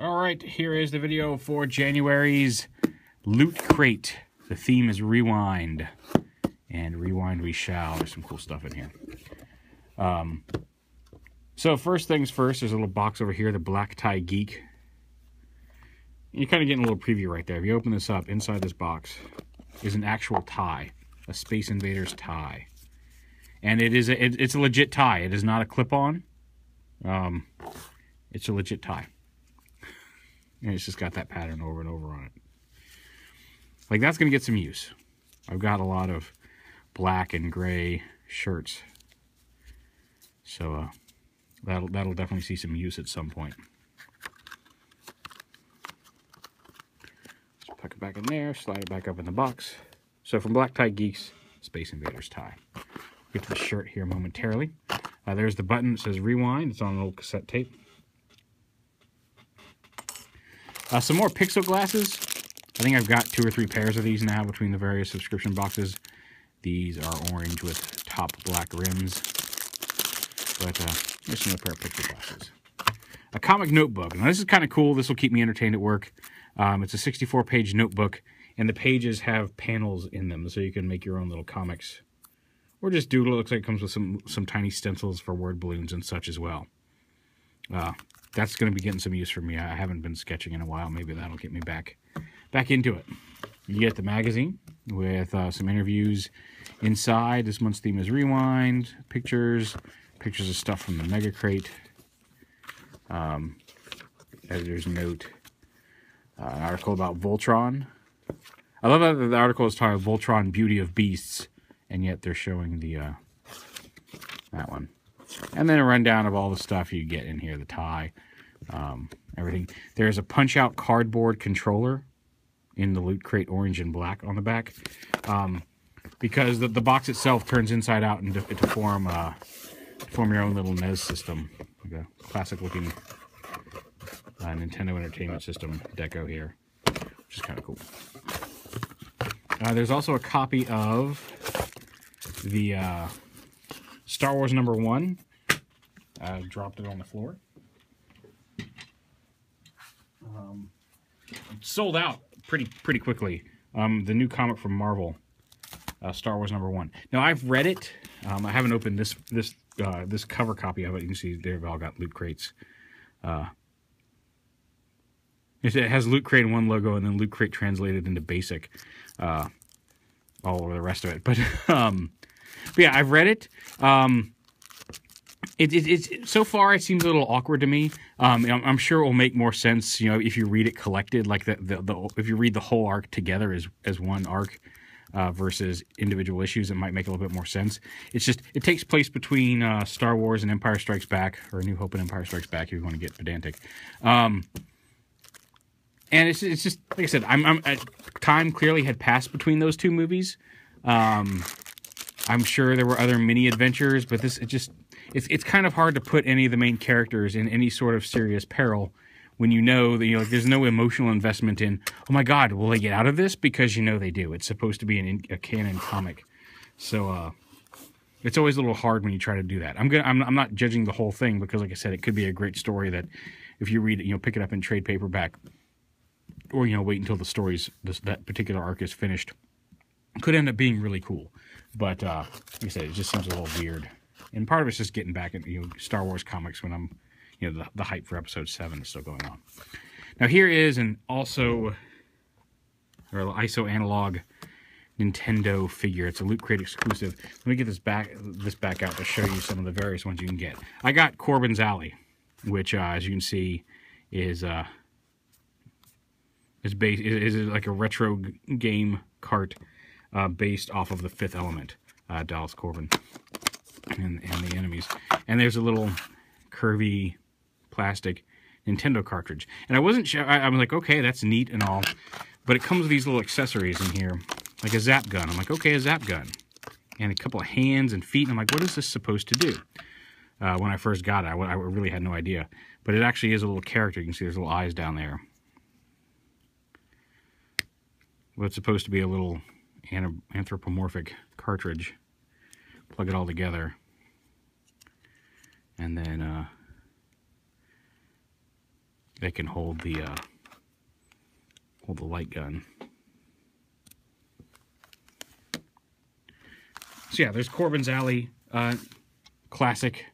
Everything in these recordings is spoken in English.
Alright, here is the video for January's Loot Crate. The theme is Rewind. And rewind we shall. There's some cool stuff in here. So first things first, there's a little box over here, the Black Tie Geek. You're kind of getting a little preview right there. If you open this up, inside this box is an actual tie. A Space Invaders tie. And it's a legit tie. It is not a clip-on. It's a legit tie. And it's just got that pattern over and over on it. Like, that's going to get some use. I've got a lot of black and gray shirts. So, that'll definitely see some use at some point. Just tuck it back in there, slide it back up in the box. So, from Black Tie Geeks, Space Invaders tie. Get to the shirt here momentarily. There's the button that says Rewind. It's on an old cassette tape. Some more Pixel glasses. I think I've got 2 or 3 pairs of these now between the various subscription boxes. These are orange with top black rims. But here's another pair of Pixel glasses. A comic notebook. Now this is kind of cool. This will keep me entertained at work. It's a 64-page notebook, and the pages have panels in them, so you can make your own little comics. Or just doodle. It looks like it comes with some tiny stencils for word balloons and such as well. That's going to be getting some use for me. I haven't been sketching in a while. Maybe that'll get me back into it. You get the magazine with some interviews inside. This month's theme is Rewind. Pictures of stuff from the Mega Crate. Editor's note. An article about Voltron. I love that the article is titled Voltron Beauty of Beasts, and yet they're showing the that one. And then a rundown of all the stuff you get in here, the tie, everything. There's a punch-out cardboard controller in the Loot Crate orange and black on the back, because the box itself turns inside out to form your own little NES system, like a classic-looking Nintendo Entertainment System deco here, which is kind of cool. There's also a copy of the Star Wars #1. Dropped it on the floor. Sold out pretty quickly. The new comic from Marvel, Star Wars #1. Now I've read it. I haven't opened this cover copy of it. You can see they've all got Loot Crates. It has Loot Crate in one logo, and then Loot Crate translated into BASIC. All over the rest of it, but yeah, I've read it. It's so far it seems a little awkward to me. I'm sure it will make more sense, if you read it collected, like if you read the whole arc together as one arc versus individual issues. It might make a little bit more sense. It's just it takes place between Star Wars and Empire Strikes Back, or A New Hope and Empire Strikes Back, if you want to get pedantic. And it's just like I said, time clearly had passed between those two movies. I'm sure there were other mini adventures, but it's kind of hard to put any of the main characters in any sort of serious peril when you know that there's no emotional investment in, oh my God, will they get out of this? Because they do. It's supposed to be a canon comic, so it's always a little hard when you try to do that. I'm not judging the whole thing, because like I said, it could be a great story that if you read it, pick it up in trade paperback, or wait until the that particular arc is finished, could end up being really cool. But like I said, it just seems a little weird. And part of it's just getting back into Star Wars comics when I'm the hype for Episode 7 is still going on. Now here is an ISO analog Nintendo figure. It's a Loot Crate exclusive. Let me get this back out to show you some of the various ones you can get. I got Corbin's Alley, which as you can see is like a retro game cart based off of the Fifth Element, Dallas Corbin, and the enemies. And there's a little curvy plastic Nintendo cartridge. And I wasn't sure. I was like, okay, that's neat and all, but it comes with these little accessories in here, like a zap gun. I'm like, okay, a zap gun, and a couple of hands and feet. And I'm like, what is this supposed to do? When I first got it, I really had no idea. But it actually is a little character. You can see there's little eyes down there. Well, it's supposed to be a little anthropomorphic cartridge. Plug it all together. And then they can hold the light gun. So yeah, there's Corbin's Alley, classic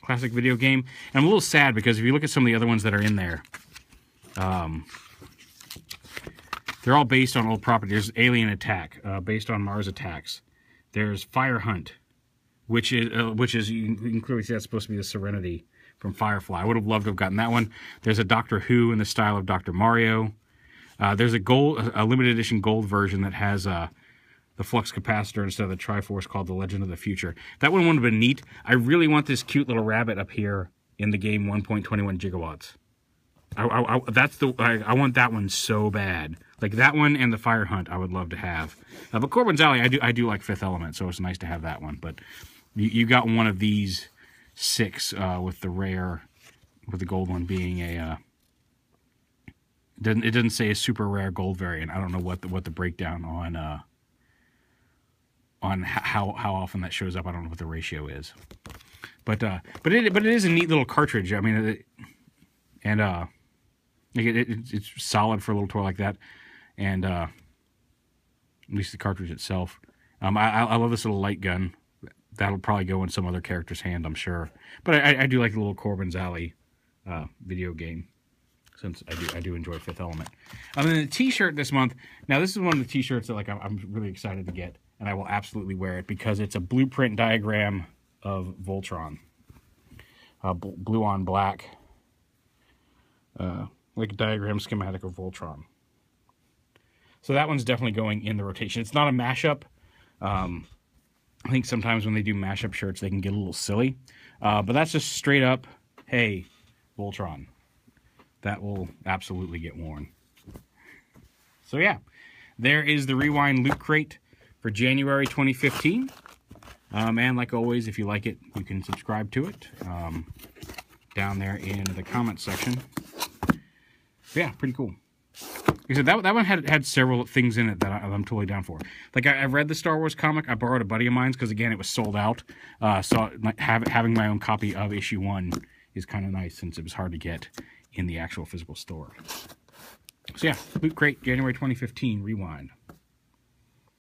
video game. And I'm a little sad because if you look at some of the other ones that are in there, they're all based on old property. There's Alien Attack, based on Mars Attacks. There's Fire Hunt, which is you can clearly see that's supposed to be the Serenity from Firefly. I would have loved to have gotten that one. There's a Doctor Who in the style of Dr. Mario. There's a limited edition gold version that has the flux capacitor instead of the Triforce, called The Legend of the Future. That one would have been neat. I really want this cute little rabbit up here in the game 1.21 gigawatts. I want that one so bad. Like that one and the Fire Hunt I would love to have. But Corbin's Alley, I do like Fifth Element, so it's nice to have that one. But you got one of these 6 with the rare, with the gold one being a... it doesn't say a super rare gold variant. I don't know what the breakdown on how often that shows up. I don't know what the ratio is. But it is a neat little cartridge. I mean, it's solid for a little toy like that, and at least the cartridge itself. I love this little light gun. That'll probably go in some other character's hand, I'm sure. But I do like the little Corbin's Alley video game, since I do enjoy Fifth Element. And then the T-shirt this month. Now this is one of the T-shirts that I'm really excited to get, and I will absolutely wear it because it's a blueprint diagram of Voltron, blue on black, like a diagram schematic of Voltron. So that one's definitely going in the rotation. It's not a mashup. I think sometimes when they do mashup shirts, they can get a little silly. But that's just straight up, hey, Voltron. That will absolutely get worn. So yeah, there is the Rewind Loot Crate for January 2015. And like always, if you like it, you can subscribe to it down there in the comments section. Yeah, pretty cool. Like I said, that one had several things in it that I'm totally down for. Like, I've read the Star Wars comic. I borrowed a buddy of mine's because, again, it was sold out. So having my own copy of issue 1 is kind of nice since it was hard to get in the actual physical store. So, yeah, Loot Crate, January 2015, Rewind.